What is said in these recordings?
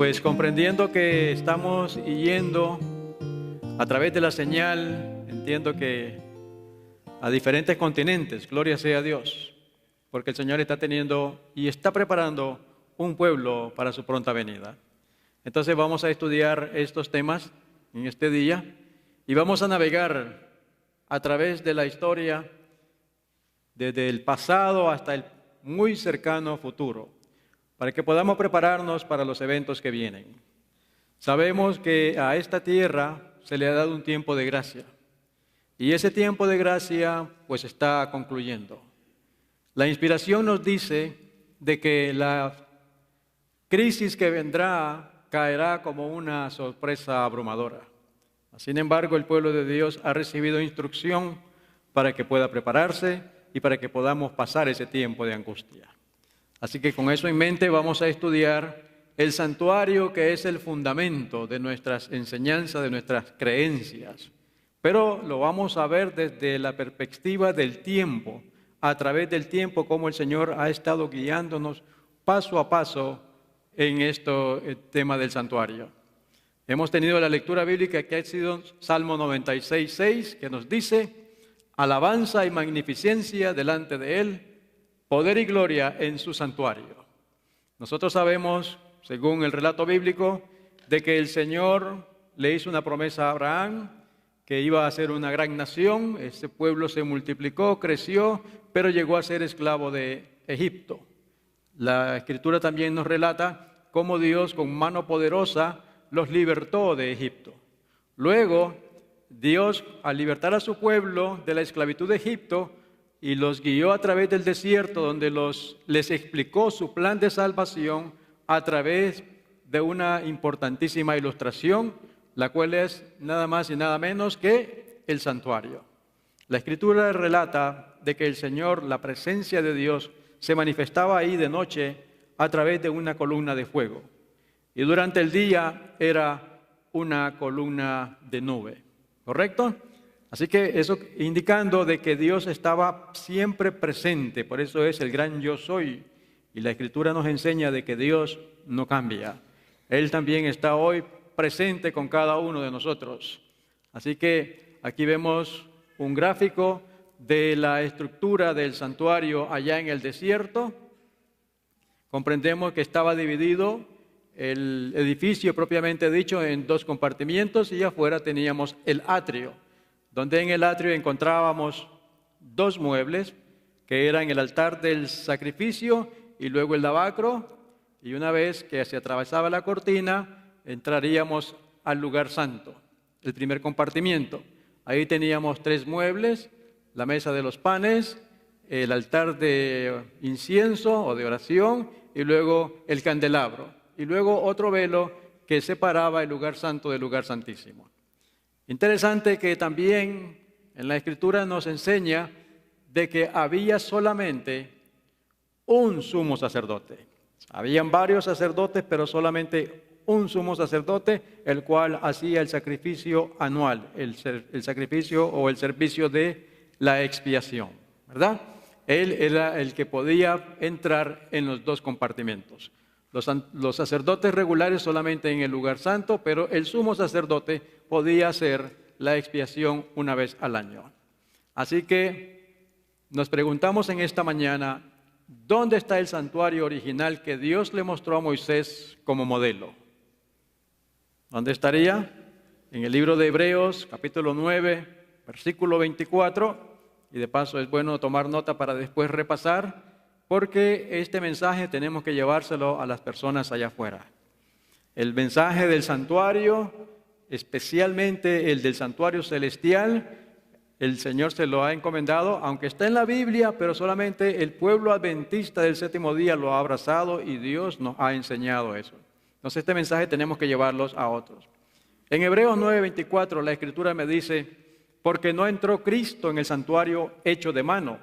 Pues comprendiendo que estamos yendo a través de la señal, entiendo que a diferentes continentes, gloria sea a Dios, porque el Señor está teniendo y está preparando un pueblo para su pronta venida. Entonces vamos a estudiar estos temas en este día y vamos a navegar a través de la historia desde el pasado hasta el muy cercano futuro, para que podamos prepararnos para los eventos que vienen. Sabemos que a esta tierra se le ha dado un tiempo de gracia, y ese tiempo de gracia pues está concluyendo. La inspiración nos dice de que la crisis que vendrá caerá como una sorpresa abrumadora. Sin embargo, el pueblo de Dios ha recibido instrucción para que pueda prepararse y para que podamos pasar ese tiempo de angustia. Así que con eso en mente vamos a estudiar el santuario, que es el fundamento de nuestras enseñanzas, de nuestras creencias. Pero lo vamos a ver desde la perspectiva del tiempo, a través del tiempo, cómo el Señor ha estado guiándonos paso a paso en el tema del santuario. Hemos tenido la lectura bíblica que ha sido Salmo 96:6, que nos dice: alabanza y magnificencia delante de Él, poder y gloria en su santuario. Nosotros sabemos, según el relato bíblico, de que el Señor le hizo una promesa a Abraham, que iba a ser una gran nación. Ese pueblo se multiplicó, creció, pero llegó a ser esclavo de Egipto. La Escritura también nos relata cómo Dios con mano poderosa los libertó de Egipto. Luego, Dios, al libertar a su pueblo de la esclavitud de Egipto, y los guió a través del desierto, donde les explicó su plan de salvación a través de una importantísima ilustración, la cual es nada más y nada menos que el santuario. La Escritura relata de que el Señor, la presencia de Dios, se manifestaba ahí de noche a través de una columna de fuego, y durante el día era una columna de nube, ¿correcto? Así que eso indicando de que Dios estaba siempre presente, por eso es el gran yo soy. Y la Escritura nos enseña de que Dios no cambia. Él también está hoy presente con cada uno de nosotros. Así que aquí vemos un gráfico de la estructura del santuario allá en el desierto. Comprendemos que estaba dividido el edificio propiamente dicho en dos compartimientos, y afuera teníamos el atrio, donde en el atrio encontrábamos dos muebles, que eran el altar del sacrificio y luego el lavacro, y una vez que se atravesaba la cortina, entraríamos al lugar santo, el primer compartimiento. Ahí teníamos tres muebles: la mesa de los panes, el altar de incienso o de oración, y luego el candelabro, y luego otro velo que separaba el lugar santo del lugar santísimo. Interesante que también en la Escritura nos enseña de que había solamente un sumo sacerdote. Habían varios sacerdotes, pero solamente un sumo sacerdote, el cual hacía el sacrificio anual, el sacrificio o el servicio de la expiación, ¿verdad? Él era el que podía entrar en los dos compartimentos. Los sacerdotes regulares solamente en el lugar santo, pero el sumo sacerdote podía hacer la expiación una vez al año. Así que nos preguntamos en esta mañana, ¿dónde está el santuario original que Dios le mostró a Moisés como modelo? ¿Dónde estaría? En el libro de Hebreos, capítulo 9, versículo 24, y de paso es bueno tomar nota para después repasar, porque este mensaje tenemos que llevárselo a las personas allá afuera. El mensaje del santuario, especialmente el del santuario celestial, el Señor se lo ha encomendado, aunque está en la Biblia, pero solamente el pueblo adventista del séptimo día lo ha abrazado, y Dios nos ha enseñado eso. Entonces este mensaje tenemos que llevarlos a otros. En Hebreos 9:24 la Escritura me dice: porque no entró Cristo en el santuario hecho de mano,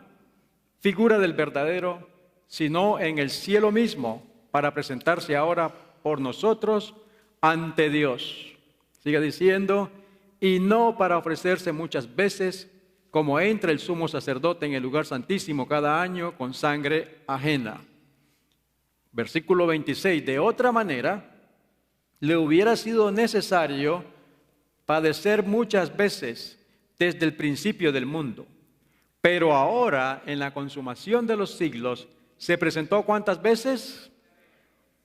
figura del verdadero, sino en el cielo mismo, para presentarse ahora por nosotros ante Dios. Sigue diciendo: y no para ofrecerse muchas veces, como entra el sumo sacerdote en el lugar santísimo cada año con sangre ajena. Versículo 26, de otra manera, le hubiera sido necesario padecer muchas veces desde el principio del mundo. Pero ahora, en la consumación de los siglos, ¿se presentó cuántas veces?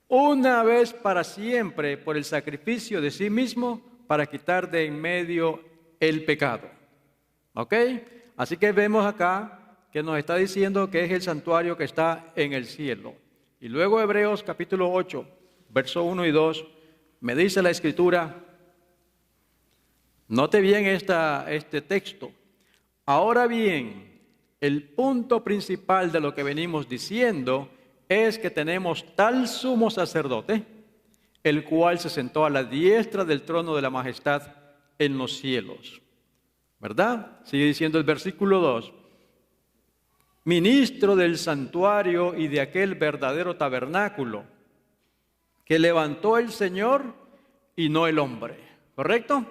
Una vez para siempre por el sacrificio de sí mismo para quitar de en medio el pecado. ¿Ok? Así que vemos acá que nos está diciendo que es el santuario que está en el cielo. Y luego Hebreos capítulo 8, verso 1 y 2, me dice la Escritura, note bien este texto. Ahora bien, el punto principal de lo que venimos diciendo es que tenemos tal sumo sacerdote, el cual se sentó a la diestra del trono de la majestad en los cielos. ¿Verdad? Sigue diciendo el versículo 2. Ministro del santuario y de aquel verdadero tabernáculo que levantó el Señor y no el hombre. ¿Correcto?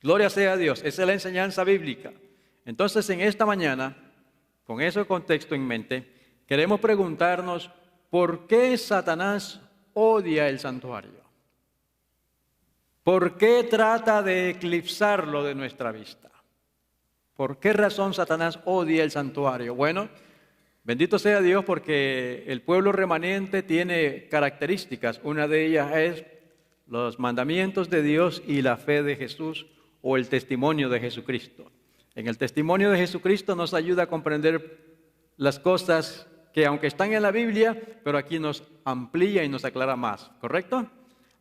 Gloria sea a Dios. Esa es la enseñanza bíblica. Entonces, en esta mañana, con ese contexto en mente, queremos preguntarnos ¿por qué Satanás odia el santuario? ¿Por qué trata de eclipsarlo de nuestra vista? ¿Por qué razón Satanás odia el santuario? Bueno, bendito sea Dios porque el pueblo remanente tiene características. Una de ellas es los mandamientos de Dios y la fe de Jesús o el testimonio de Jesucristo. En el testimonio de Jesucristo nos ayuda a comprender las cosas que aunque están en la Biblia, pero aquí nos amplía y nos aclara más, ¿correcto?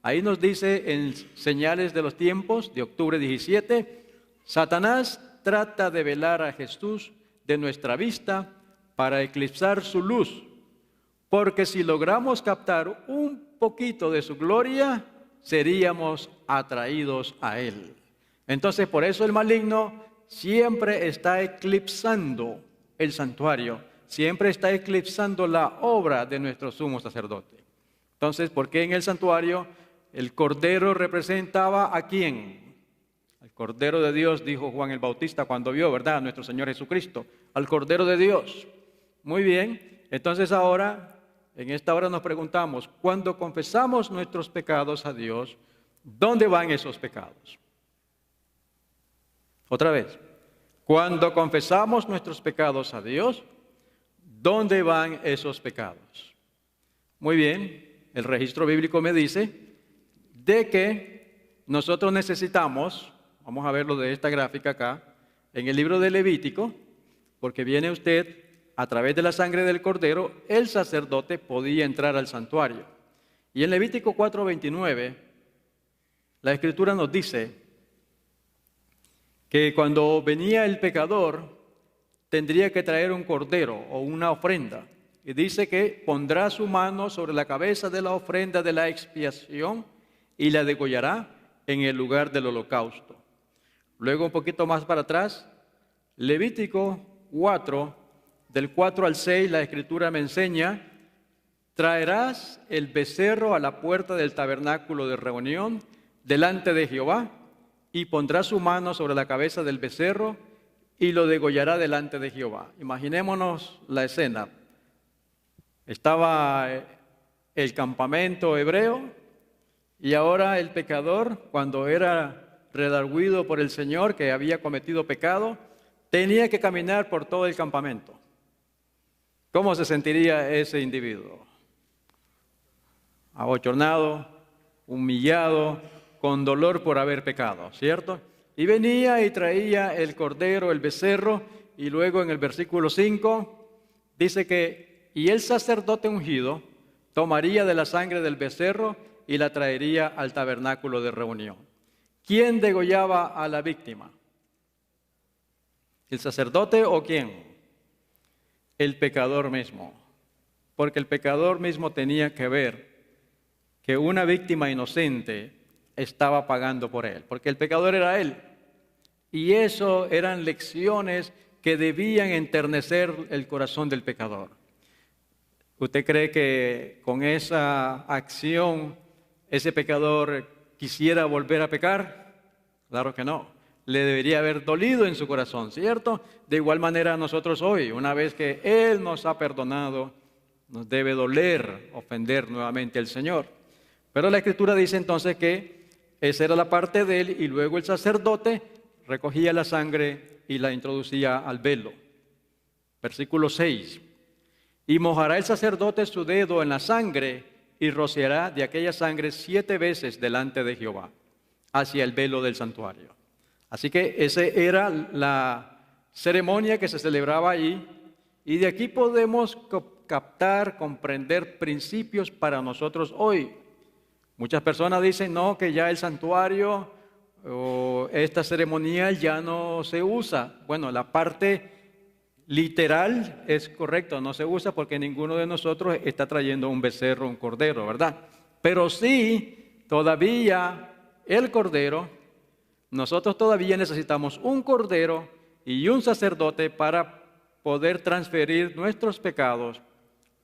Ahí nos dice en Señales de los Tiempos de octubre 17, Satanás trata de velar a Jesús de nuestra vista para eclipsar su luz, porque si logramos captar un poquito de su gloria, seríamos atraídos a Él. Entonces, por eso el maligno siempre está eclipsando el santuario, siempre está eclipsando la obra de nuestro sumo sacerdote. Entonces, ¿por qué en el santuario el Cordero representaba a quién? Al Cordero de Dios, dijo Juan el Bautista cuando vio, ¿verdad?, a nuestro Señor Jesucristo, al Cordero de Dios. Muy bien, entonces ahora, en esta hora nos preguntamos, cuando confesamos nuestros pecados a Dios, ¿dónde van esos pecados? Otra vez, cuando confesamos nuestros pecados a Dios, ¿dónde van esos pecados? Muy bien, el registro bíblico me dice de que nosotros necesitamos, vamos a verlo de esta gráfica acá, en el libro de Levítico, porque viene usted, a través de la sangre del Cordero, el sacerdote podía entrar al santuario. Y en Levítico 4:29, la Escritura nos dice que cuando venía el pecador, tendría que traer un cordero o una ofrenda. Y dice que pondrá su mano sobre la cabeza de la ofrenda de la expiación y la degollará en el lugar del holocausto. Luego un poquito más para atrás, Levítico 4, del 4 al 6, la Escritura me enseña, traerás el becerro a la puerta del tabernáculo de reunión delante de Jehová y pondrá su mano sobre la cabeza del becerro y lo degollará delante de Jehová. Imaginémonos la escena. Estaba el campamento hebreo y ahora el pecador, cuando era redarguido por el Señor que había cometido pecado, tenía que caminar por todo el campamento. ¿Cómo se sentiría ese individuo? Abochornado, humillado, con dolor por haber pecado, ¿cierto? Y venía y traía el cordero, el becerro, y luego en el versículo 5 dice que, y el sacerdote ungido tomaría de la sangre del becerro y la traería al tabernáculo de reunión. ¿Quién degollaba a la víctima? ¿El sacerdote o quién? El pecador mismo. Porque el pecador mismo tenía que ver que una víctima inocente estaba pagando por él, porque el pecador era él. Y eso eran lecciones que debían enternecer el corazón del pecador. ¿Usted cree que con esa acción ese pecador quisiera volver a pecar? Claro que no. Le debería haber dolido en su corazón, ¿cierto? De igual manera nosotros hoy, una vez que Él nos ha perdonado, nos debe doler ofender nuevamente al Señor. Pero la Escritura dice entonces que esa era la parte de él y luego el sacerdote recogía la sangre y la introducía al velo. Versículo 6. Y mojará el sacerdote su dedo en la sangre y rociará de aquella sangre 7 veces delante de Jehová, hacia el velo del santuario. Así que esa era la ceremonia que se celebraba ahí, y de aquí podemos captar, comprender principios para nosotros hoy. Muchas personas dicen, no, que ya el santuario o esta ceremonial ya no se usa. Bueno, la parte literal es correcto, no se usa porque ninguno de nosotros está trayendo un becerro, un cordero, ¿verdad? Pero sí, todavía el cordero, nosotros todavía necesitamos un cordero y un sacerdote para poder transferir nuestros pecados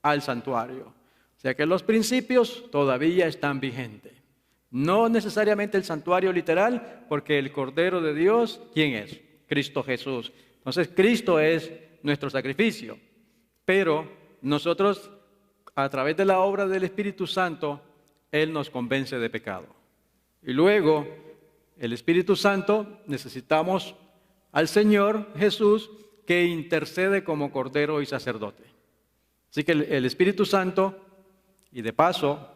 al santuario. O sea que los principios todavía están vigentes. No necesariamente el santuario literal, porque el Cordero de Dios, ¿quién es? Cristo Jesús. Entonces Cristo es nuestro sacrificio. Pero nosotros, a través de la obra del Espíritu Santo, Él nos convence de pecado. Y luego, el Espíritu Santo, necesitamos al Señor Jesús, que intercede como Cordero y sacerdote. Así que el Espíritu Santo, y de paso,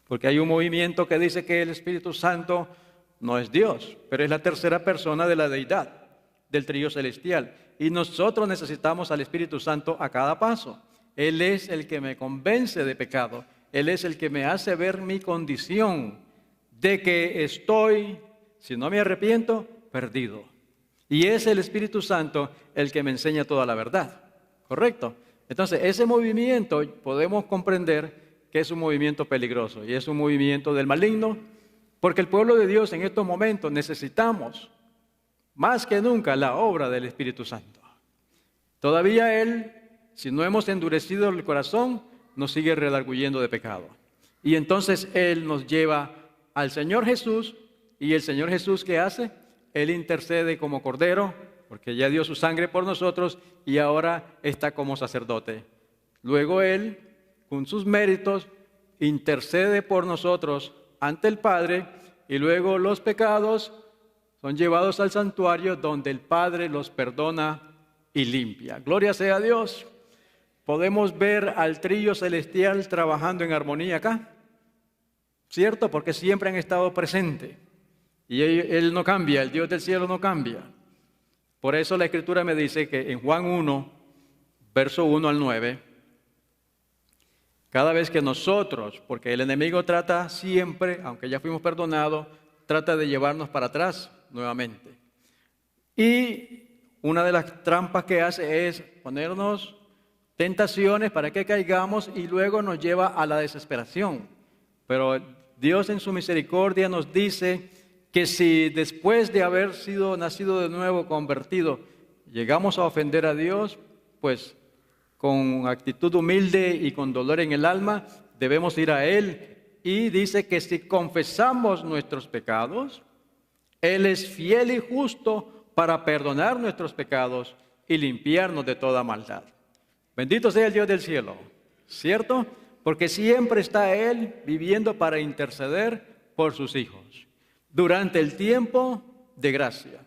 porque hay un movimiento que dice que el Espíritu Santo no es Dios, pero es la tercera persona de la deidad, del trío celestial. Y nosotros necesitamos al Espíritu Santo a cada paso. Él es el que me convence de pecado. Él es el que me hace ver mi condición de que estoy, si no me arrepiento, perdido. Y es el Espíritu Santo el que me enseña toda la verdad. ¿Correcto? Entonces, ese movimiento podemos comprender que es un movimiento peligroso y es un movimiento del maligno, porque el pueblo de Dios en estos momentos necesitamos más que nunca la obra del Espíritu Santo. Todavía Él, si no hemos endurecido el corazón, nos sigue redarguyendo de pecado. Y entonces Él nos lleva al Señor Jesús, y el Señor Jesús, ¿qué hace? Él intercede como Cordero, porque ya dio su sangre por nosotros y ahora está como sacerdote. Luego Él, con sus méritos, intercede por nosotros ante el Padre, y luego los pecados son llevados al santuario donde el Padre los perdona y limpia. Gloria sea a Dios. Podemos ver al trío celestial trabajando en armonía acá, ¿cierto? Porque siempre han estado presentes. Y Él no cambia, el Dios del cielo no cambia. Por eso la Escritura me dice que en Juan 1, verso 1 al 9, cada vez que nosotros, porque el enemigo trata siempre, aunque ya fuimos perdonados, trata de llevarnos para atrás nuevamente. Y una de las trampas que hace es ponernos tentaciones para que caigamos y luego nos lleva a la desesperación. Pero Dios en su misericordia nos dice que si después de haber sido nacido de nuevo, convertido, llegamos a ofender a Dios, pues con actitud humilde y con dolor en el alma, debemos ir a Él. Y dice que si confesamos nuestros pecados, Él es fiel y justo para perdonar nuestros pecados y limpiarnos de toda maldad. Bendito sea el Dios del cielo, ¿cierto? Porque siempre está Él viviendo para interceder por sus hijos. Durante el tiempo de gracia,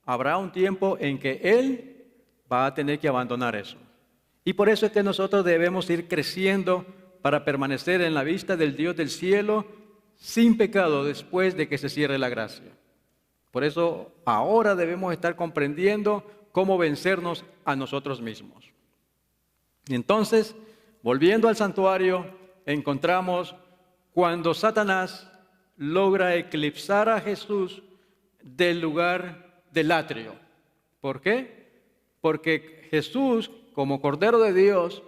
habrá un tiempo en que Él va a tener que abandonar eso. Y por eso es que nosotros debemos ir creciendo para permanecer en la vista del Dios del cielo sin pecado después de que se cierre la gracia. Por eso ahora debemos estar comprendiendo cómo vencernos a nosotros mismos. Y entonces, volviendo al santuario, encontramos cuando Satanás logra eclipsar a Jesús del lugar del atrio. ¿Por qué? Porque Jesús, como Cordero de Dios,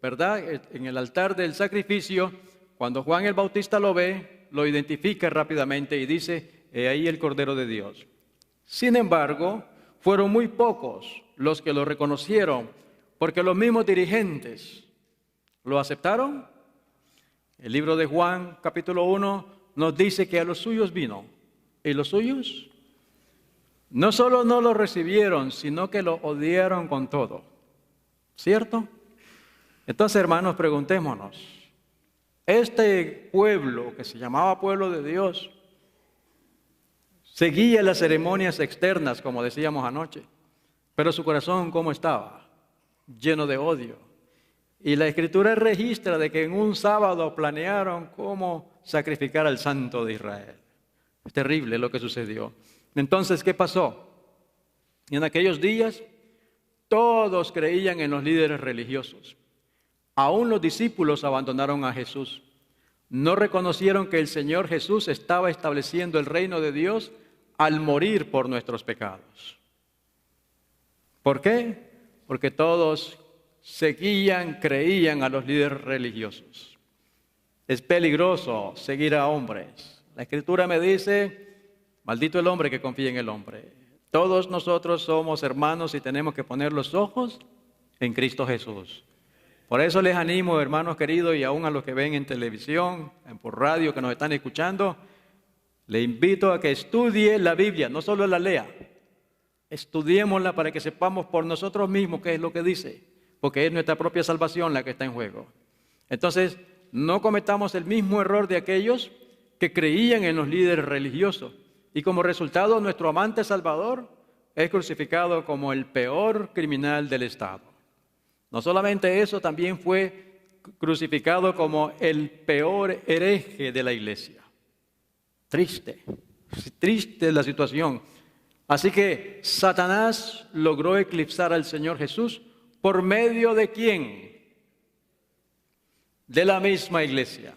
¿verdad? En el altar del sacrificio, cuando Juan el Bautista lo ve, lo identifica rápidamente y dice, he ahí el Cordero de Dios. Sin embargo, fueron muy pocos los que lo reconocieron, porque los mismos dirigentes lo aceptaron. El libro de Juan, capítulo 1, nos dice que a los suyos vino, y los suyos no solo no lo recibieron, sino que lo odiaron con todo. ¿Cierto? Entonces, hermanos, preguntémonos, Este pueblo, que se llamaba pueblo de Dios, seguía las ceremonias externas, como decíamos anoche, pero su corazón, ¿cómo estaba? Lleno de odio. Y la Escritura registra de que en un sábado planearon cómo sacrificar al Santo de Israel. Es terrible lo que sucedió. Entonces, ¿qué pasó? En aquellos días, todos creían en los líderes religiosos. Aún los discípulos abandonaron a Jesús. No reconocieron que el Señor Jesús estaba estableciendo el reino de Dios al morir por nuestros pecados. ¿Por qué? Porque todos creían a los líderes religiosos. Es peligroso seguir a hombres. La Escritura me dice, maldito el hombre que confía en el hombre. Todos nosotros somos hermanos y tenemos que poner los ojos en Cristo Jesús. Por eso les animo, hermanos queridos, y aún a los que ven en televisión, por radio, que nos están escuchando, le invito a que estudie la Biblia, no solo la lea. Estudiémosla para que sepamos por nosotros mismos qué es lo que dice, porque es nuestra propia salvación la que está en juego. Entonces, no cometamos el mismo error de aquellos que creían en los líderes religiosos y como resultado nuestro amante Salvador es crucificado como el peor criminal del Estado. No solamente eso, también fue crucificado como el peor hereje de la iglesia. Triste la situación. Así que Satanás logró eclipsar al Señor Jesús por medio de ¿quién? De la misma iglesia.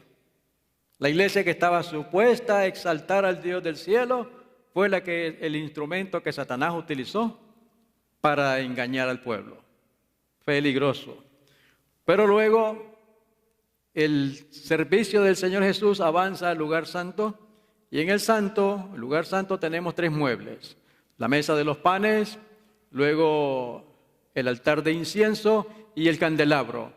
La iglesia que estaba supuesta a exaltar al Dios del cielo fue el instrumento que Satanás utilizó para engañar al pueblo. Peligroso. Pero luego el servicio del Señor Jesús avanza al lugar santo y en el lugar santo tenemos 3 muebles. La mesa de los panes, luego el altar de incienso y el candelabro.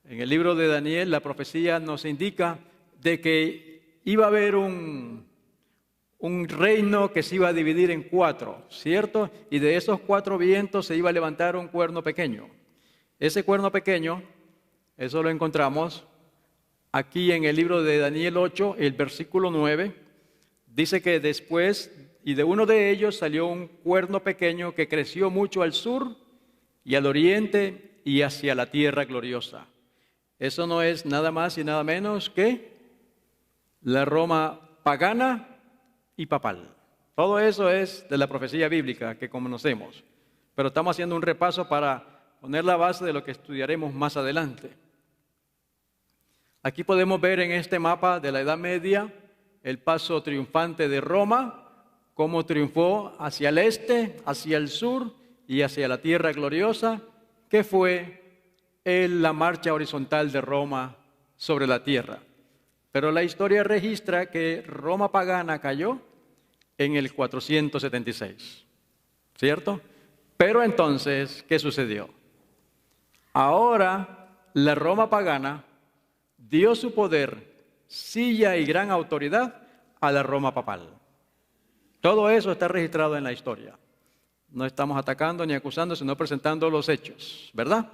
En el libro de Daniel la profecía nos indica de que iba a haber un reino que se iba a dividir en 4, ¿cierto? Y de esos 4 vientos se iba a levantar un cuerno pequeño. Ese cuerno pequeño, eso lo encontramos aquí en el libro de Daniel 8, el versículo 9, dice que después, y de uno de ellos salió un cuerno pequeño que creció mucho al sur y al oriente y hacia la tierra gloriosa. Eso no es nada más y nada menos que la Roma pagana y papal. Todo eso es de la profecía bíblica que conocemos, pero estamos haciendo un repaso para poner la base de lo que estudiaremos más adelante. Aquí podemos ver en este mapa de la Edad Media el paso triunfante de Roma, cómo triunfó hacia el este, hacia el sur y hacia la tierra gloriosa, que fue la marcha horizontal de Roma sobre la tierra. Pero la historia registra que Roma pagana cayó en el 476, ¿cierto? Pero entonces, ¿qué sucedió? Ahora la Roma pagana dio su poder, silla y gran autoridad a la Roma papal. Todo eso está registrado en la historia. No estamos atacando ni acusando, sino presentando los hechos, ¿verdad?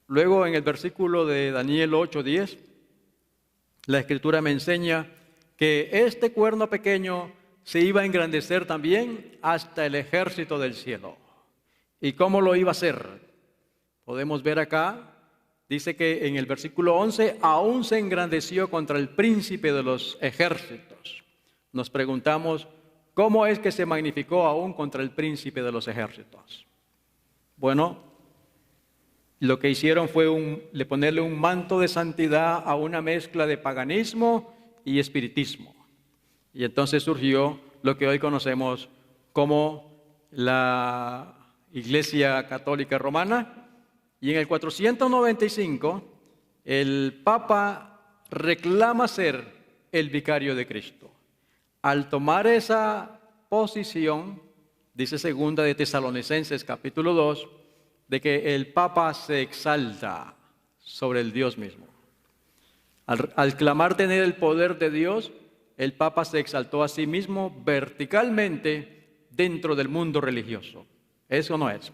Luego en el versículo de Daniel 8:10, la Escritura me enseña que este cuerno pequeño se iba a engrandecer también hasta el ejército del cielo. ¿Y cómo lo iba a hacer? Podemos ver acá, dice que en el versículo 11, aún se engrandeció contra el príncipe de los ejércitos. Nos preguntamos, ¿cómo es que se magnificó aún contra el príncipe de los ejércitos? Bueno, lo que hicieron fue ponerle un manto de santidad a una mezcla de paganismo y espiritismo. Y entonces surgió lo que hoy conocemos como la Iglesia Católica Romana. Y en el 495, el Papa reclama ser el vicario de Cristo. Al tomar esa posición, dice segunda de Tesalonicenses capítulo 2, de que el Papa se exalta sobre el Dios mismo. Al clamar tener el poder de Dios, el Papa se exaltó a sí mismo verticalmente dentro del mundo religioso. Eso no es.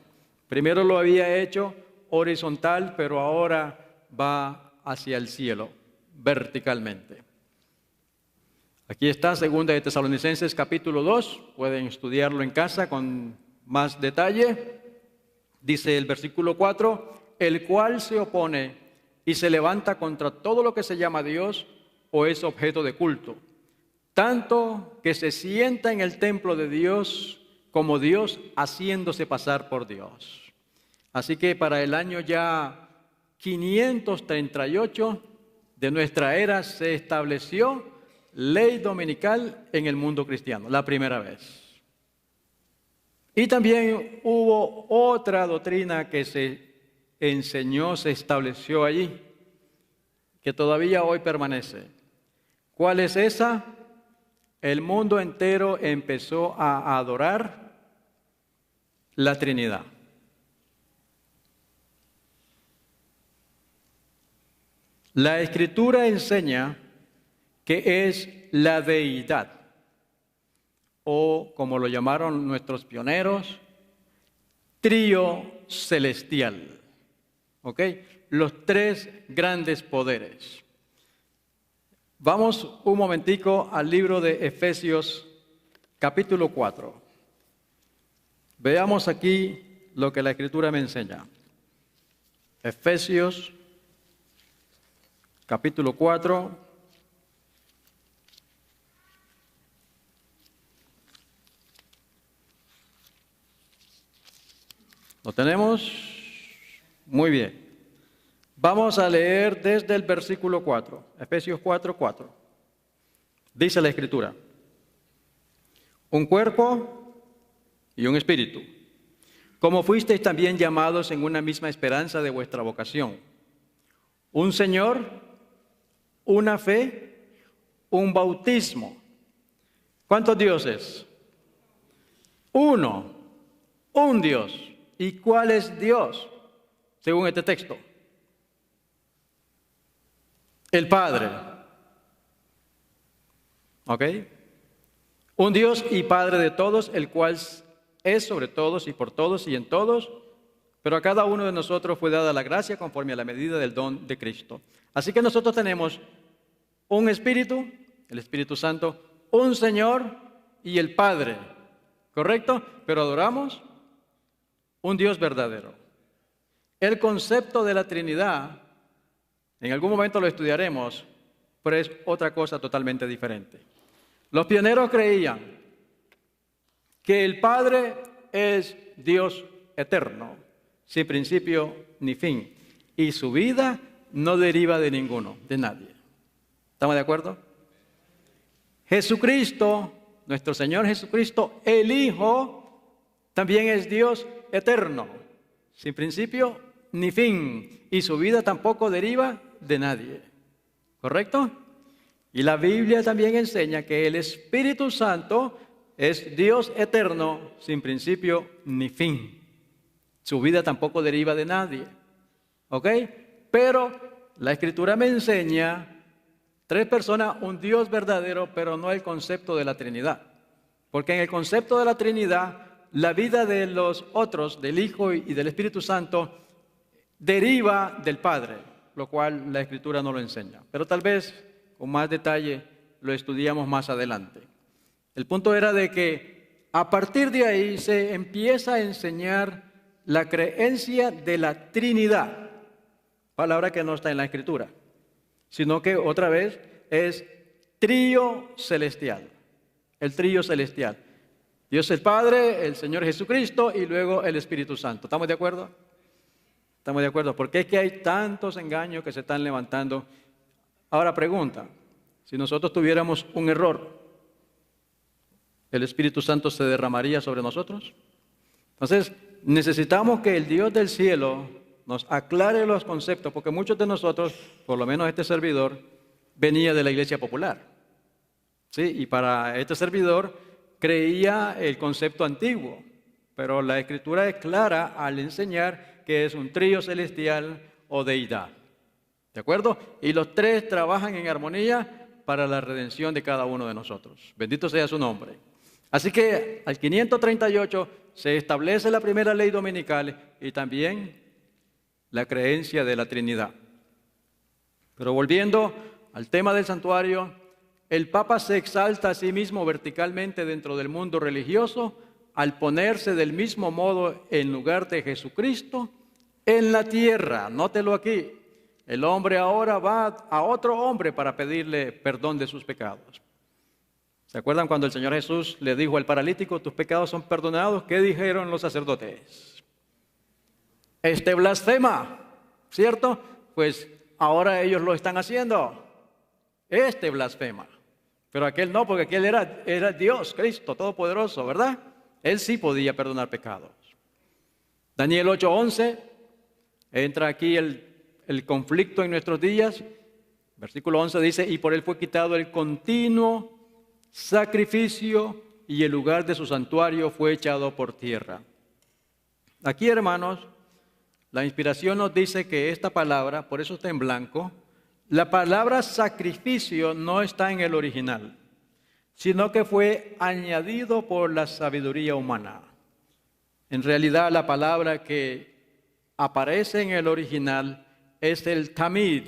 Primero lo había hecho horizontal, pero ahora va hacia el cielo. verticalmente. Aquí está 2 de Tesalonicenses capítulo 2, pueden estudiarlo en casa con más detalle. Dice el versículo 4, el cual se opone y se levanta contra todo lo que se llama Dios o es objeto de culto, tanto que se sienta en el templo de Dios como Dios haciéndose pasar por Dios. Así que para el año ya 538 de nuestra era se estableció ley dominical en el mundo cristiano, la primera vez. Y también hubo otra doctrina que se enseñó, se estableció allí, que todavía hoy permanece. ¿Cuál es esa? El mundo entero empezó a adorar la Trinidad. La Escritura enseña que es la deidad, o como lo llamaron nuestros pioneros, trío celestial. ¿Ok? Los tres grandes poderes. Vamos un momentico al libro de Efesios, capítulo 4. Veamos aquí lo que la Escritura me enseña. Efesios, capítulo 4. ¿Lo tenemos? Muy bien. Vamos a leer desde el versículo 4, Efesios 4, 4. Dice la Escritura: un cuerpo y un espíritu, como fuisteis también llamados en una misma esperanza de vuestra vocación. Un Señor, una fe, un bautismo. ¿Cuántos dioses? Uno, un Dios. ¿Y cuál es Dios? Según este texto. El Padre. ¿Ok? Un Dios y Padre de todos, el cual es sobre todos y por todos y en todos, pero a cada uno de nosotros fue dada la gracia conforme a la medida del don de Cristo. Así que nosotros tenemos un Espíritu, el Espíritu Santo, un Señor y el Padre. ¿Correcto? Pero adoramos un Dios verdadero. El concepto de la Trinidad, en algún momento lo estudiaremos, pero es otra cosa totalmente diferente. Los pioneros creían que el Padre es Dios eterno, sin principio ni fin, y su vida no deriva de ninguno, de nadie. ¿Estamos de acuerdo? Jesucristo, nuestro Señor Jesucristo, el Hijo, también es Dios eterno, sin principio ni fin, y su vida tampoco deriva de nadie. ¿Correcto? Y la Biblia también enseña que el Espíritu Santo es Dios eterno, sin principio ni fin. Su vida tampoco deriva de nadie. ¿Ok? Pero la Escritura me enseña tres personas, un Dios verdadero, pero no el concepto de la Trinidad. Porque en el concepto de la Trinidad, la vida de los otros, del Hijo y del Espíritu Santo, deriva del Padre, lo cual la Escritura no lo enseña. Pero tal vez con más detalle lo estudiamos más adelante. El punto era de que a partir de ahí se empieza a enseñar la creencia de la Trinidad, palabra que no está en la Escritura, sino que otra vez es trío celestial, el trío celestial. Dios el Padre, el Señor Jesucristo y luego el Espíritu Santo. ¿Estamos de acuerdo? Estamos de acuerdo. ¿Por qué es que hay tantos engaños que se están levantando? Ahora pregunta, si nosotros tuviéramos un error, ¿el Espíritu Santo se derramaría sobre nosotros? Entonces, necesitamos que el Dios del cielo nos aclare los conceptos, porque muchos de nosotros, por lo menos este servidor, venía de la iglesia popular. ¿Sí? Y para este servidor creía el concepto antiguo, pero la Escritura es clara al enseñar que es un trío celestial o deidad. ¿De acuerdo? Y los tres trabajan en armonía para la redención de cada uno de nosotros. Bendito sea su nombre. Así que al 538 se establece la primera ley dominical y también la creencia de la Trinidad. Pero volviendo al tema del santuario, el Papa se exalta a sí mismo verticalmente dentro del mundo religioso al ponerse del mismo modo en lugar de Jesucristo en la tierra. Nótelo aquí. El hombre ahora va a otro hombre para pedirle perdón de sus pecados. ¿Se acuerdan cuando el Señor Jesús le dijo al paralítico, tus pecados son perdonados? ¿Qué dijeron los sacerdotes? Este blasfema, ¿cierto? Pues ahora ellos lo están haciendo. Este blasfema. Pero aquel no, porque aquel era Dios, Cristo, Todopoderoso, ¿verdad? Él sí podía perdonar pecados. Daniel 8:11, entra aquí el conflicto en nuestros días. Versículo 11 dice, y por él fue quitado el continuo sacrificio y el lugar de su santuario fue echado por tierra. Aquí, hermanos, la inspiración nos dice que esta palabra, por eso está en blanco, la palabra sacrificio no está en el original, sino que fue añadido por la sabiduría humana. En realidad, la palabra que aparece en el original es el tamid,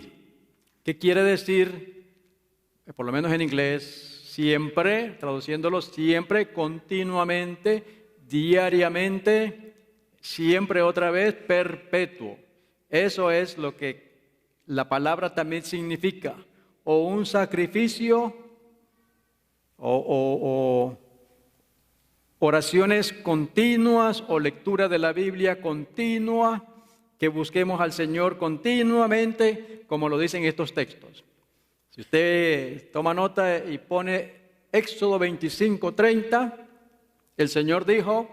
que quiere decir, por lo menos en inglés, siempre, traduciéndolo siempre, continuamente, diariamente, siempre otra vez, perpetuo. Eso es lo que la palabra también significa, o un sacrificio, o oraciones continuas, o lectura de la Biblia continua, que busquemos al Señor continuamente, como lo dicen estos textos. Si usted toma nota y pone Éxodo 25:30, el Señor dijo,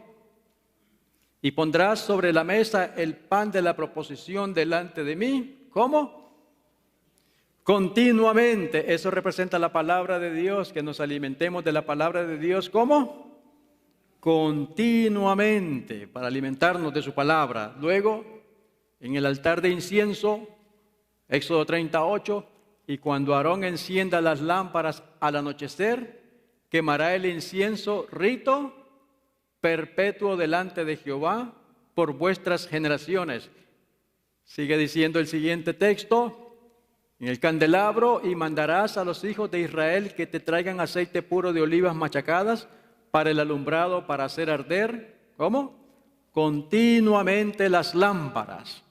y pondrás sobre la mesa el pan de la proposición delante de mí. ¿Cómo? Continuamente. Eso representa la palabra de Dios, que nos alimentemos de la palabra de Dios. ¿Cómo? Continuamente, para alimentarnos de su palabra. Luego, en el altar de incienso, Éxodo 38, y cuando Aarón encienda las lámparas al anochecer, quemará el incienso, rito perpetuo delante de Jehová por vuestras generaciones. Sigue diciendo el siguiente texto, en el candelabro, y mandarás a los hijos de Israel que te traigan aceite puro de olivas machacadas para el alumbrado, para hacer arder, ¿cómo? Continuamente las lámparas,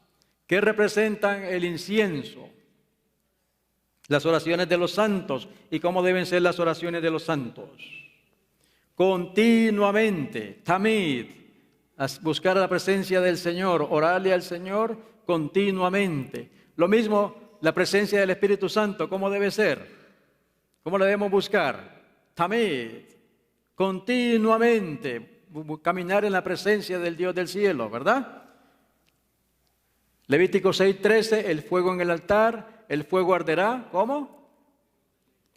que representan el incienso. Las oraciones de los santos. ¿Y cómo deben ser las oraciones de los santos? Continuamente, tamid, buscar la presencia del Señor, orarle al Señor continuamente. Lo mismo, la presencia del Espíritu Santo, ¿cómo debe ser? ¿Cómo la debemos buscar? Tamid, continuamente, caminar en la presencia del Dios del cielo, ¿verdad? Levítico 6:13, el fuego en el altar, el fuego arderá. ¿Cómo?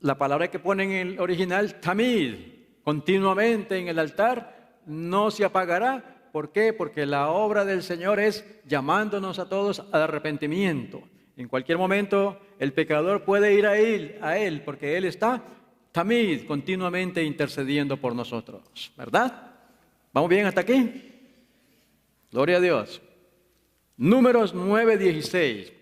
La palabra que ponen en el original, tamid, continuamente en el altar, no se apagará. ¿Por qué? Porque la obra del Señor es llamándonos a todos al arrepentimiento. En cualquier momento el pecador puede ir a Él, porque Él está tamid, continuamente intercediendo por nosotros, ¿verdad? ¿Vamos bien hasta aquí? Gloria a Dios. Números 9:16.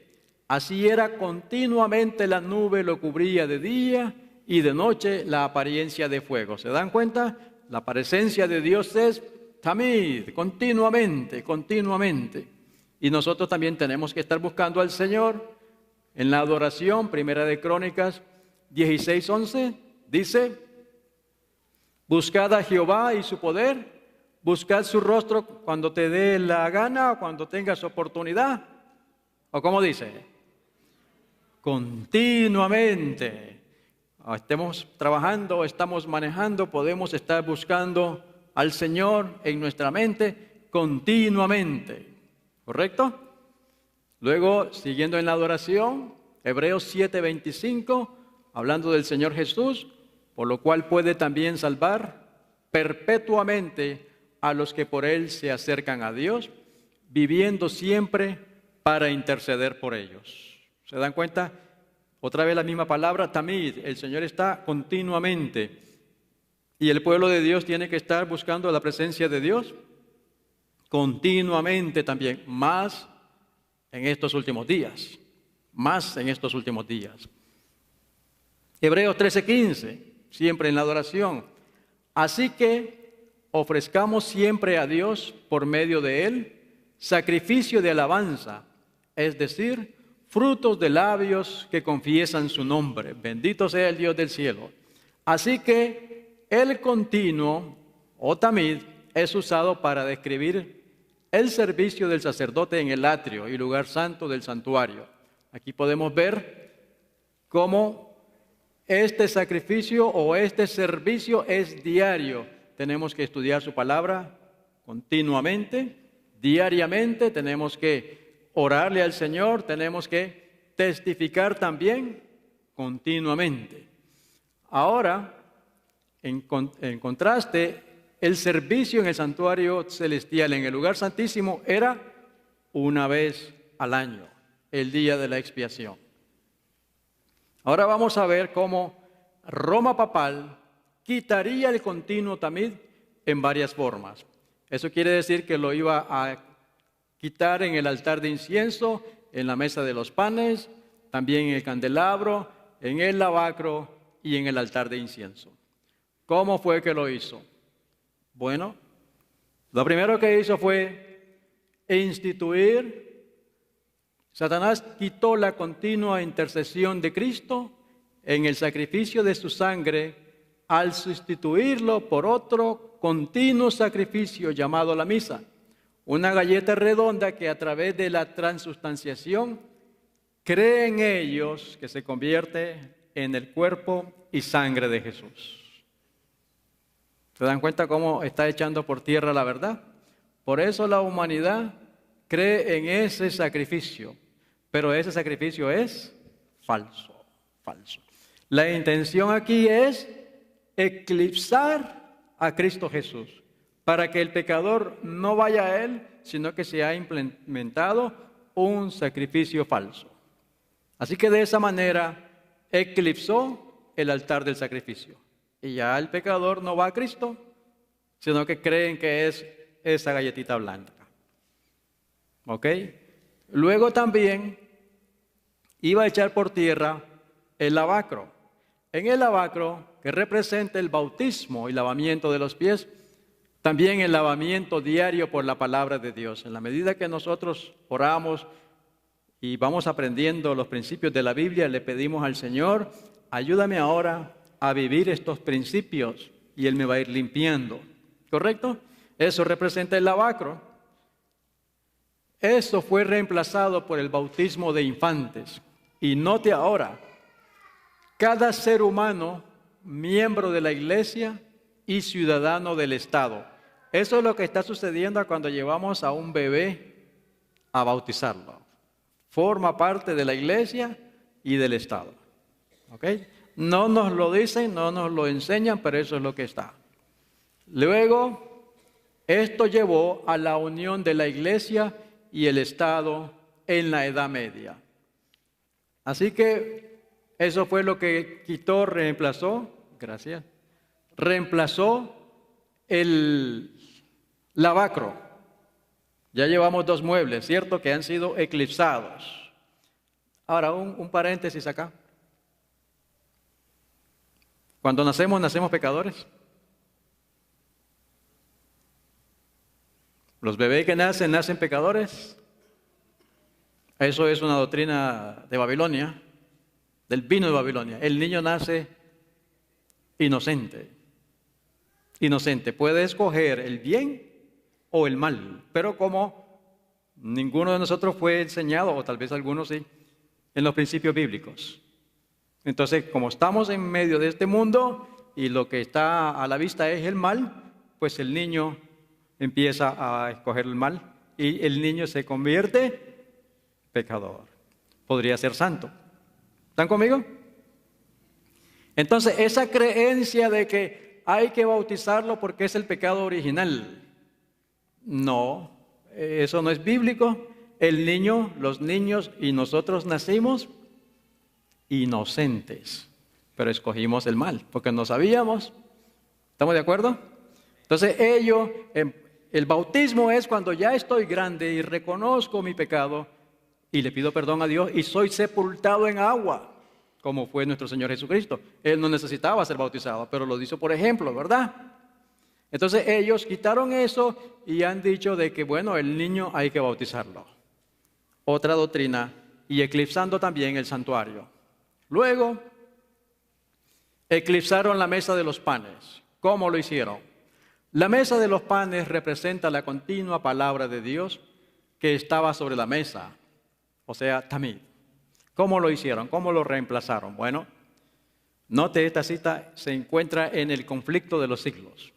Así era continuamente, la nube lo cubría de día y de noche la apariencia de fuego. ¿Se dan cuenta? La presencia de Dios es tamid, continuamente, continuamente. Y nosotros también tenemos que estar buscando al Señor en la adoración. Primera de Crónicas 16:11 dice, buscad a Jehová y su poder, buscad su rostro cuando te dé la gana o cuando tengas oportunidad. ¿O cómo dice? Continuamente. Estemos trabajando, estamos manejando, podemos estar buscando al Señor en nuestra mente continuamente. ¿Correcto? Luego, siguiendo en la adoración, Hebreos 7:25, hablando del Señor Jesús, por lo cual puede también salvar perpetuamente a los que por Él se acercan a Dios, viviendo siempre para interceder por ellos. ¿Se dan cuenta? Otra vez la misma palabra, tamid. El Señor está continuamente. Y el pueblo de Dios tiene que estar buscando la presencia de Dios continuamente también. Más en estos últimos días. Más en estos últimos días. Hebreos 13:15, siempre en la adoración. Así que ofrezcamos siempre a Dios por medio de Él sacrificio de alabanza, es decir, frutos de labios que confiesan su nombre. Bendito sea el Dios del cielo. Así que el continuo, o tamid, es usado para describir el servicio del sacerdote en el atrio y lugar santo del santuario. Aquí podemos ver cómo este sacrificio o este servicio es diario. Tenemos que estudiar su palabra continuamente, diariamente. Tenemos que orarle al Señor, tenemos que testificar también continuamente. Ahora, en contraste, el servicio en el santuario celestial, en el lugar santísimo, era una vez al año, el día de la expiación. Ahora vamos a ver cómo Roma papal quitaría el continuo tamid en varias formas. Eso quiere decir que lo iba a quitar en el altar de incienso, en la mesa de los panes, también en el candelabro, en el lavacro y en el altar de incienso. ¿Cómo fue que lo hizo? Bueno, lo primero que hizo fue instituir. Satanás quitó la continua intercesión de Cristo en el sacrificio de su sangre al sustituirlo por otro continuo sacrificio llamado la misa, una galleta redonda que a través de la transustanciación cree en ellos que se convierte en el cuerpo y sangre de Jesús. ¿Se dan cuenta cómo está echando por tierra la verdad? Por eso la humanidad cree en ese sacrificio, pero ese sacrificio es falso. La intención aquí es eclipsar a Cristo Jesús, para que el pecador no vaya a Él, sino que se ha implementado un sacrificio falso. Así que de esa manera eclipsó el altar del sacrificio. Y ya el pecador no va a Cristo, sino que creen que es esa galletita blanca. ¿Ok? Luego también iba a echar por tierra el lavacro. En el lavacro, que representa el bautismo y lavamiento de los pies, también el lavamiento diario por la palabra de Dios. En la medida que nosotros oramos y vamos aprendiendo los principios de la Biblia, le pedimos al Señor, ayúdame ahora a vivir estos principios, y Él me va a ir limpiando. ¿Correcto? Eso representa el lavacro. Eso fue reemplazado por el bautismo de infantes. Y note ahora, cada ser humano, miembro de la iglesia y ciudadano del Estado. Eso es lo que está sucediendo cuando llevamos a un bebé a bautizarlo. Forma parte de la iglesia y del Estado. ¿Ok? No nos lo dicen, no nos lo enseñan, pero eso es lo que está. Luego, esto llevó a la unión de la iglesia y el Estado en la Edad Media. Así que eso fue lo que quitó, reemplazó el lavacro. Ya llevamos 2 muebles, ¿cierto? Que han sido eclipsados. Ahora, un paréntesis acá. Cuando nacemos pecadores. Los bebés que nacen pecadores. Eso es una doctrina de Babilonia, del vino de Babilonia. El niño nace inocente. Inocente. Puede escoger el bien o el mal. Pero como ninguno de nosotros fue enseñado, o tal vez algunos sí, en los principios bíblicos. Entonces, como estamos en medio de este mundo y lo que está a la vista es el mal, pues el niño empieza a escoger el mal y el niño se convierte pecador. Podría ser santo. ¿Están conmigo? Entonces, esa creencia de que hay que bautizarlo porque es el pecado original. No, eso no es bíblico. El niño, los niños y nosotros nacimos inocentes, pero escogimos el mal porque no sabíamos. ¿Estamos de acuerdo? Entonces el bautismo es cuando ya estoy grande y reconozco mi pecado y le pido perdón a Dios y soy sepultado en agua como fue nuestro Señor Jesucristo. Él no necesitaba ser bautizado, pero lo hizo por ejemplo, ¿verdad? Entonces ellos quitaron eso y han dicho de que, bueno, el niño hay que bautizarlo. Otra doctrina, y eclipsando también el santuario. Luego, eclipsaron la mesa de los panes. ¿Cómo lo hicieron? La mesa de los panes representa la continua palabra de Dios que estaba sobre la mesa, o sea, tamid. ¿Cómo lo hicieron? ¿Cómo lo reemplazaron? Bueno, note esta cita, se encuentra en el conflicto de los siglos.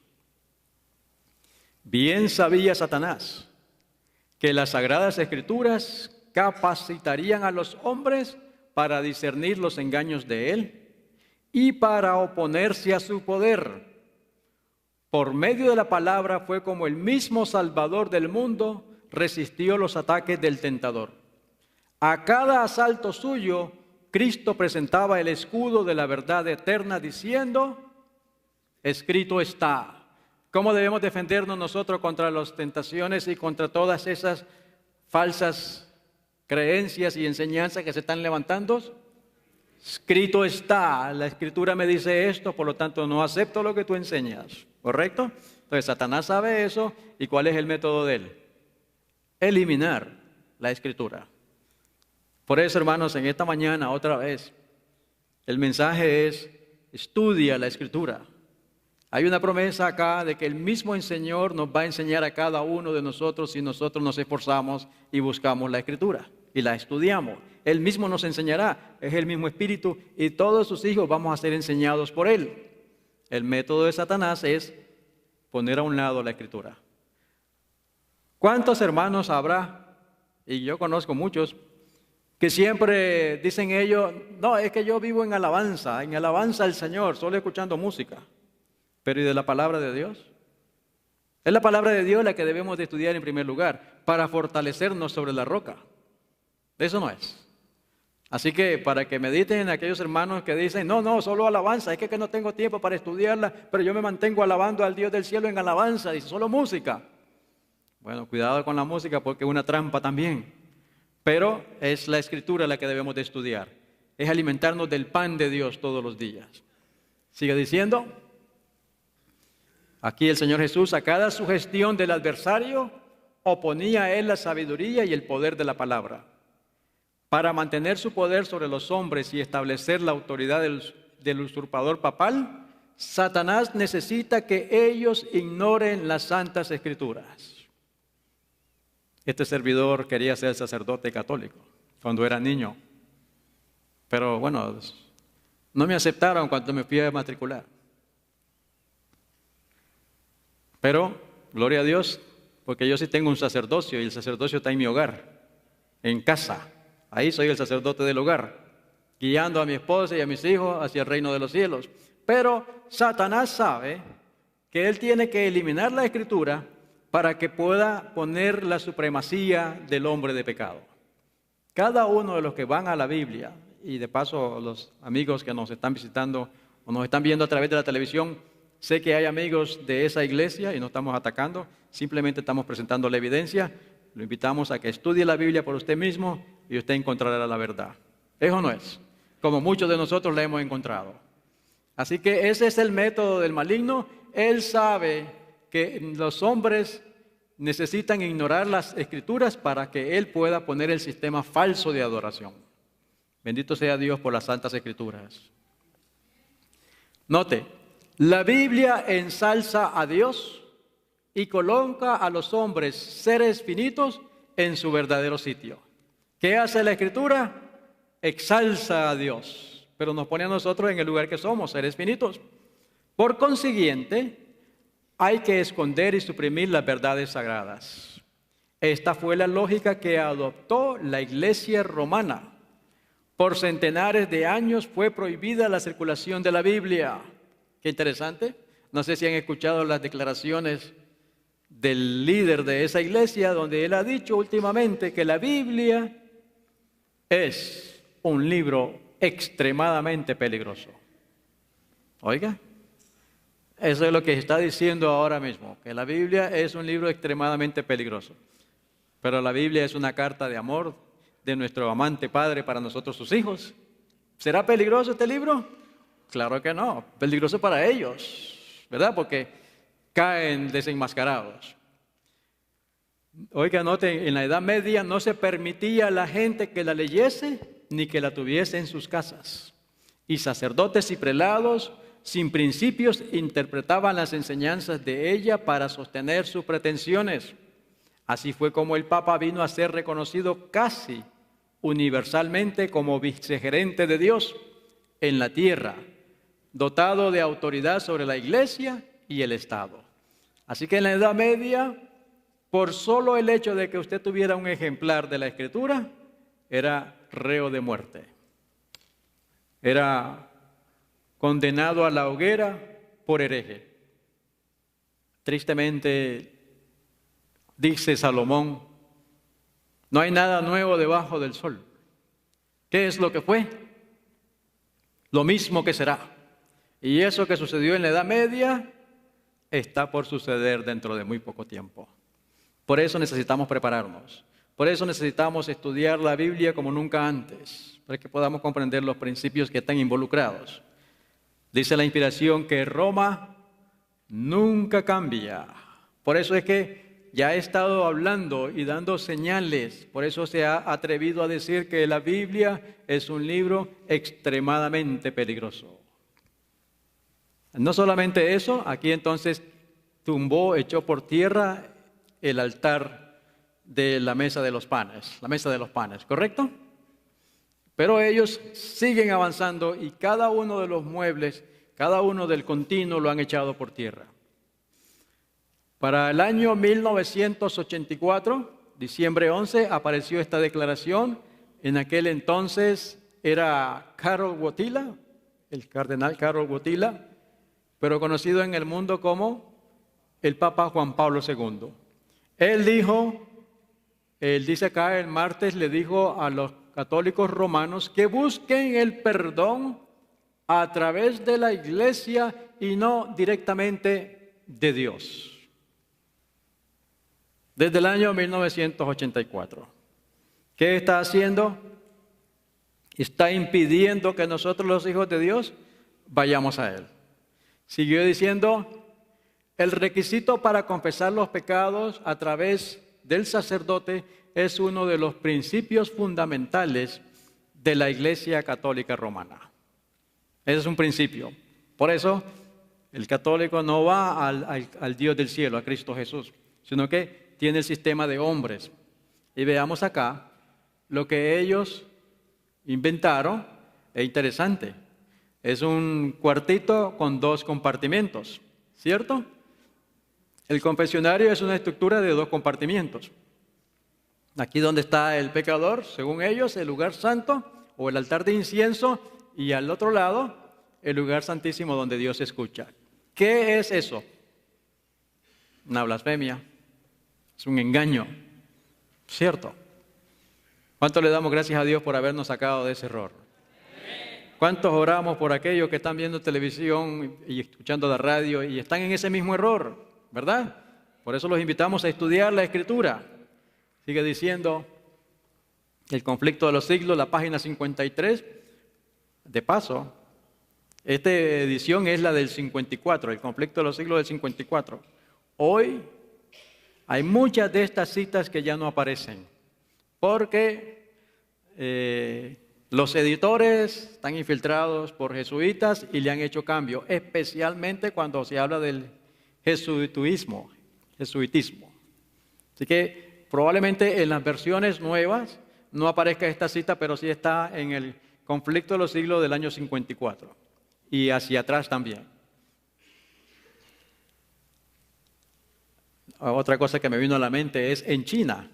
Bien sabía Satanás que las Sagradas Escrituras capacitarían a los hombres para discernir los engaños de él y para oponerse a su poder. Por medio de la palabra fue como el mismo Salvador del mundo resistió los ataques del tentador. A cada asalto suyo, Cristo presentaba el escudo de la verdad eterna diciendo, escrito está. ¿Cómo debemos defendernos nosotros contra las tentaciones y contra todas esas falsas creencias y enseñanzas que se están levantando? Escrito está, la Escritura me dice esto, por lo tanto no acepto lo que tú enseñas, ¿correcto? Entonces Satanás sabe eso, ¿y cuál es el método de él? Eliminar la Escritura. Por eso, hermanos, en esta mañana otra vez, el mensaje es, estudia la Escritura. Hay una promesa acá de que el mismo Señor nos va a enseñar a cada uno de nosotros si nosotros nos esforzamos y buscamos la Escritura y la estudiamos. Él mismo nos enseñará, es el mismo Espíritu y todos sus hijos vamos a ser enseñados por Él. El método de Satanás es poner a un lado la Escritura. ¿Cuántos hermanos habrá? Y yo conozco muchos que siempre dicen ellos, no, es que yo vivo en alabanza al Señor, solo escuchando música. Pero ¿y de la palabra de Dios? Es la palabra de Dios la que debemos de estudiar en primer lugar, para fortalecernos sobre la roca. Eso no es. Así que para que mediten aquellos hermanos que dicen, no, solo alabanza, es que no tengo tiempo para estudiarla, pero yo me mantengo alabando al Dios del cielo en alabanza, dice, solo música. Bueno, cuidado con la música porque es una trampa también. Pero es la Escritura la que debemos de estudiar. Es alimentarnos del pan de Dios todos los días. Sigue diciendo, aquí el Señor Jesús a cada sugestión del adversario oponía a él la sabiduría y el poder de la palabra. Para mantener su poder sobre los hombres y establecer la autoridad del usurpador papal, Satanás necesita que ellos ignoren las santas escrituras. Este servidor quería ser sacerdote católico cuando era niño, pero bueno, no me aceptaron cuando me fui a matricular. Pero, gloria a Dios, porque yo sí tengo un sacerdocio y el sacerdocio está en mi hogar, en casa. Ahí soy el sacerdote del hogar, guiando a mi esposa y a mis hijos hacia el reino de los cielos. Pero Satanás sabe que él tiene que eliminar la Escritura para que pueda poner la supremacía del hombre de pecado. Cada uno de los que van a la Biblia, y de paso los amigos que nos están visitando o nos están viendo a través de la televisión, sé que hay amigos de esa iglesia y no estamos atacando, simplemente estamos presentando la evidencia. Lo invitamos a que estudie la Biblia por usted mismo y usted encontrará la verdad. ¿Eso no es? Como muchos de nosotros la hemos encontrado. Así que ese es el método del maligno. Él sabe que los hombres necesitan ignorar las Escrituras para que él pueda poner el sistema falso de adoración. Bendito sea Dios por las santas Escrituras. Note, la Biblia ensalza a Dios y coloca a los hombres, seres finitos, en su verdadero sitio. ¿Qué hace la Escritura? Exalza a Dios, pero nos pone a nosotros en el lugar que somos, seres finitos. Por consiguiente, hay que esconder y suprimir las verdades sagradas. Esta fue la lógica que adoptó la Iglesia romana. Por centenares de años fue prohibida la circulación de la Biblia. Qué interesante. No sé si han escuchado las declaraciones del líder de esa iglesia, donde él ha dicho últimamente que la Biblia es un libro extremadamente peligroso. Oiga, eso es lo que está diciendo ahora mismo, que la Biblia es un libro extremadamente peligroso. Pero la Biblia es una carta de amor de nuestro amante Padre para nosotros sus hijos, ¿Será peligroso este libro? Claro que no, peligroso para ellos, ¿verdad? Porque caen desenmascarados. Oiga, noten, en la Edad Media no se permitía a la gente que la leyese ni que la tuviese en sus casas. Y sacerdotes y prelados, sin principios, interpretaban las enseñanzas de ella para sostener sus pretensiones. Así fue como el Papa vino a ser reconocido casi universalmente como vicegerente de Dios en la tierra, dotado de autoridad sobre la Iglesia y el Estado. Así que en la Edad Media, por solo el hecho de que usted tuviera un ejemplar de la Escritura, era reo de muerte. Era condenado a la hoguera por hereje. Tristemente, dice Salomón, no hay nada nuevo debajo del sol. ¿Qué es lo que fue? Lo mismo que será. Y eso que sucedió en la Edad Media está por suceder dentro de muy poco tiempo. Por eso necesitamos prepararnos. Por eso necesitamos estudiar la Biblia como nunca antes, para que podamos comprender los principios que están involucrados. Dice la inspiración que Roma nunca cambia. Por eso es que ya he estado hablando y dando señales. Por eso se ha atrevido a decir que la Biblia es un libro extremadamente peligroso. No solamente eso, aquí entonces echó por tierra el altar de la mesa de los panes, ¿correcto? Pero ellos siguen avanzando y cada uno de los muebles, cada uno del continuo lo han echado por tierra. Para el año 1984, diciembre 11, apareció esta declaración. En aquel entonces era Karol Wojtyła, el cardenal Karol Wojtyła, pero conocido en el mundo como el Papa Juan Pablo II. Él dice acá el martes, le dijo a los católicos romanos que busquen el perdón a través de la Iglesia y no directamente de Dios. Desde el año 1984. ¿Qué está haciendo? Está impidiendo que nosotros los hijos de Dios vayamos a Él. Siguió diciendo, el requisito para confesar los pecados a través del sacerdote es uno de los principios fundamentales de la Iglesia Católica Romana. Ese es un principio. Por eso, el católico no va al Dios del cielo, a Cristo Jesús, sino que tiene el sistema de hombres. Y veamos acá lo que ellos inventaron. Es interesante. Es un cuartito con 2 compartimentos, ¿cierto? El confesionario es una estructura de 2 compartimientos. Aquí donde está el pecador, según ellos, el lugar santo o el altar de incienso, y al otro lado, el lugar santísimo donde Dios escucha. ¿Qué es eso? Una blasfemia. Es un engaño, ¿cierto? ¿Cuánto le damos gracias a Dios por habernos sacado de ese error? ¿Cuántos oramos por aquellos que están viendo televisión y escuchando la radio y están en ese mismo error? ¿Verdad? Por eso los invitamos a estudiar la Escritura. Sigue diciendo el conflicto de los siglos, la página 53. De paso, esta edición es la del 54, el conflicto de los siglos del 54. Hoy hay muchas de estas citas que ya no aparecen, porque los editores están infiltrados por jesuitas y le han hecho cambio, especialmente cuando se habla del jesuitismo. Así que probablemente en las versiones nuevas no aparezca esta cita, pero sí está en el conflicto de los siglos del año 54 y hacia atrás también. Otra cosa que me vino a la mente es en China.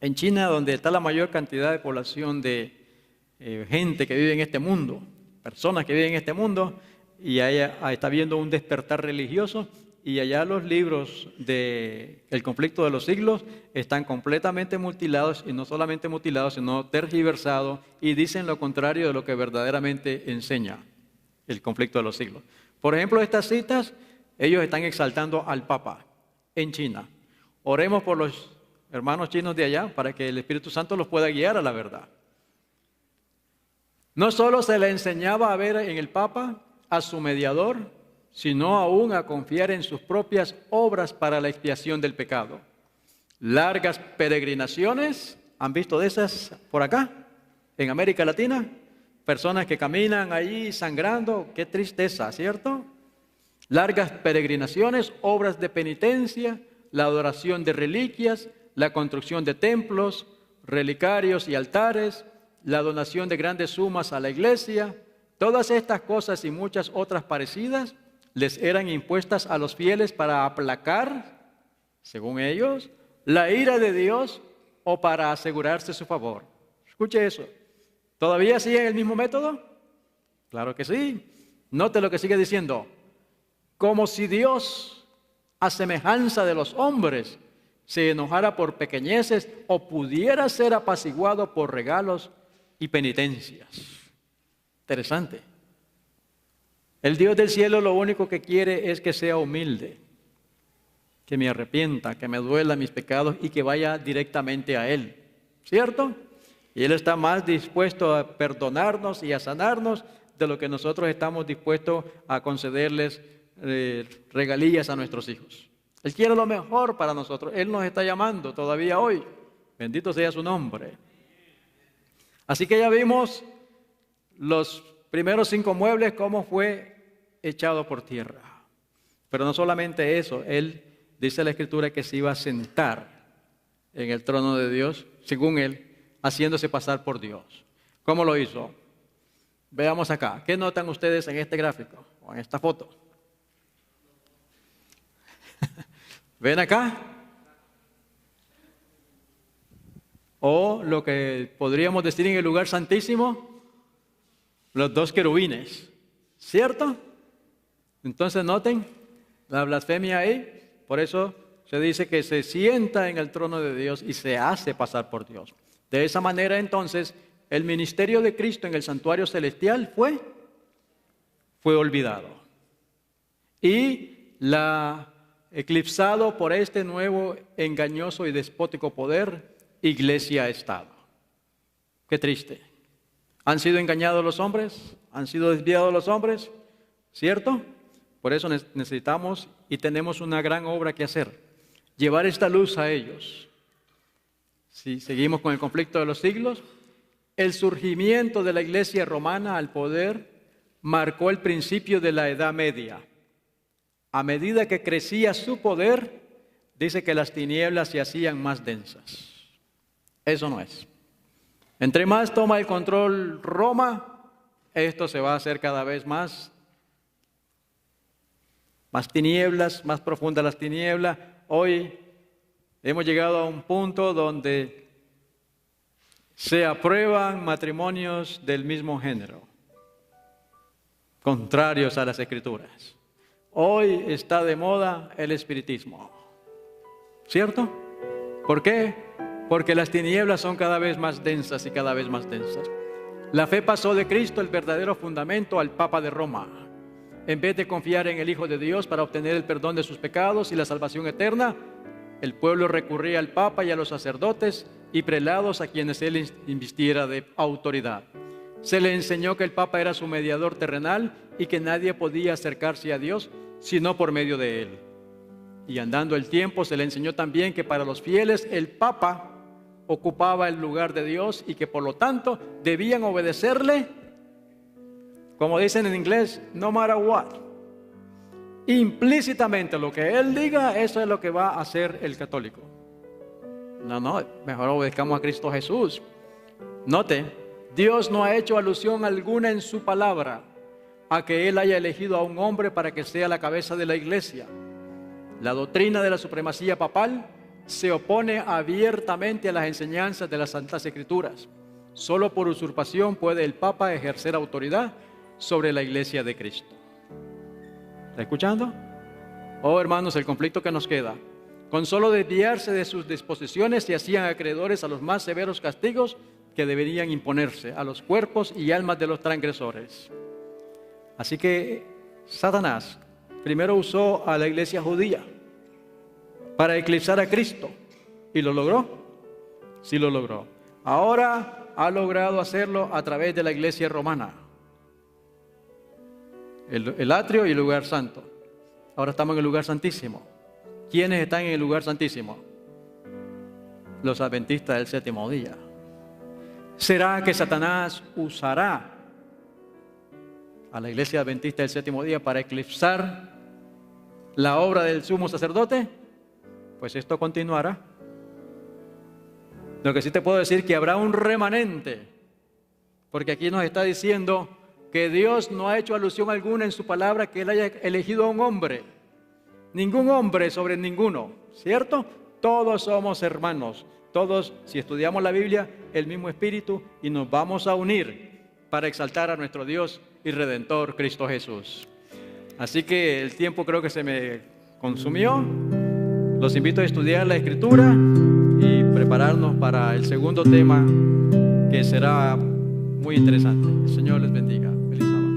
En China, donde está la mayor cantidad de población de gente que vive en este mundo, personas que viven en este mundo, y allá está habiendo un despertar religioso, y allá los libros del conflicto de los siglos están completamente mutilados, y no solamente mutilados, sino tergiversados, y dicen lo contrario de lo que verdaderamente enseña el conflicto de los siglos. Por ejemplo, estas citas, ellos están exaltando al Papa en China. Oremos por los hermanos chinos de allá para que el Espíritu Santo los pueda guiar a la verdad. No solo se le enseñaba a ver en el Papa a su mediador, sino aún a confiar en sus propias obras para la expiación del pecado. Largas peregrinaciones, ¿han visto de esas por acá, en América Latina? Personas que caminan ahí sangrando, qué tristeza, ¿cierto? Largas peregrinaciones, obras de penitencia, la adoración de reliquias, la construcción de templos, relicarios y altares, la donación de grandes sumas a la iglesia. Todas estas cosas y muchas otras parecidas les eran impuestas a los fieles para aplacar, según ellos, la ira de Dios o para asegurarse su favor. Escuche eso. ¿Todavía siguen el mismo método? Claro que sí. Note lo que sigue diciendo. Como si Dios, a semejanza de los hombres, se enojara por pequeñeces o pudiera ser apaciguado por regalos y penitencias. Interesante. El Dios del cielo lo único que quiere es que sea humilde, que me arrepienta, que me duela mis pecados y que vaya directamente a Él, ¿cierto? Y Él está más dispuesto a perdonarnos y a sanarnos de lo que nosotros estamos dispuestos a concederles regalías a nuestros hijos. Él quiere lo mejor para nosotros. Él nos está llamando todavía hoy. Bendito sea su nombre. Así que ya vimos los primeros 5 muebles, cómo fue echado por tierra. Pero no solamente eso, Él dice la Escritura que se iba a sentar en el trono de Dios, según Él, haciéndose pasar por Dios. ¿Cómo lo hizo? Veamos acá. ¿Qué notan ustedes en este gráfico o en esta foto? ¿Ven acá? O lo que podríamos decir en el lugar santísimo, los 2 querubines, ¿cierto? Entonces noten la blasfemia ahí. Por eso se dice que se sienta en el trono de Dios y se hace pasar por Dios. De esa manera entonces el ministerio de Cristo en el santuario celestial fue olvidado. Y eclipsado por este nuevo engañoso y despótico poder, iglesia-estado. Qué triste. ¿Han sido engañados los hombres? ¿Han sido desviados los hombres? ¿Cierto? Por eso necesitamos y tenemos una gran obra que hacer. Llevar esta luz a ellos. Si seguimos con el conflicto de los siglos, el surgimiento de la iglesia romana al poder marcó el principio de la Edad Media. A medida que crecía su poder, dice que las tinieblas se hacían más densas. Eso no es. Entre más toma el control Roma, esto se va a hacer cada vez más tinieblas, más profundas las tinieblas. Hoy hemos llegado a un punto donde se aprueban matrimonios del mismo género, contrarios a las Escrituras. Hoy está de moda el espiritismo, ¿cierto? ¿Por qué? Porque las tinieblas son cada vez más densas y cada vez más densas. La fe pasó de Cristo, el verdadero fundamento, al Papa de Roma. En vez de confiar en el Hijo de Dios para obtener el perdón de sus pecados y la salvación eterna, el pueblo recurría al Papa y a los sacerdotes y prelados a quienes él invistiera de autoridad. Se le enseñó que el Papa era su mediador terrenal y que nadie podía acercarse a Dios sino por medio de él. Y andando el tiempo se le enseñó también que para los fieles el Papa ocupaba el lugar de Dios y que por lo tanto debían obedecerle, como dicen en inglés, no matter what. Implícitamente lo que él diga, eso es lo que va a hacer el católico. No, mejor obedezcamos a Cristo Jesús. Note, Dios no ha hecho alusión alguna en su palabra a que Él haya elegido a un hombre para que sea la cabeza de la iglesia. La doctrina de la supremacía papal se opone abiertamente a las enseñanzas de las Santas Escrituras. Solo por usurpación puede el Papa ejercer autoridad sobre la iglesia de Cristo. ¿Está escuchando? Oh, hermanos, el conflicto que nos queda. Con solo desviarse de sus disposiciones se hacían acreedores a los más severos castigos que deberían imponerse a los cuerpos y almas de los transgresores. Así que Satanás primero usó a la iglesia judía para eclipsar a Cristo. ¿Y lo logró? Sí lo logró. Ahora ha logrado hacerlo a través de la iglesia romana. El atrio y el lugar santo. Ahora estamos en el lugar santísimo. ¿Quiénes están en el lugar santísimo? Los adventistas del séptimo día. ¿Será que Satanás usará a la iglesia adventista del séptimo día para eclipsar la obra del sumo sacerdote? Pues esto continuará. Lo que sí te puedo decir que habrá un remanente, porque aquí nos está diciendo que Dios no ha hecho alusión alguna en su palabra que Él haya elegido a un hombre. Ningún hombre sobre ninguno, ¿cierto? Todos somos hermanos. Todos, si estudiamos la Biblia, el mismo espíritu, y nos vamos a unir para exaltar a nuestro Dios y Redentor Cristo Jesús. Así que el tiempo creo que se me consumió. Los invito a estudiar la Escritura y prepararnos para el segundo tema, que será muy interesante. El Señor les bendiga. Feliz sábado.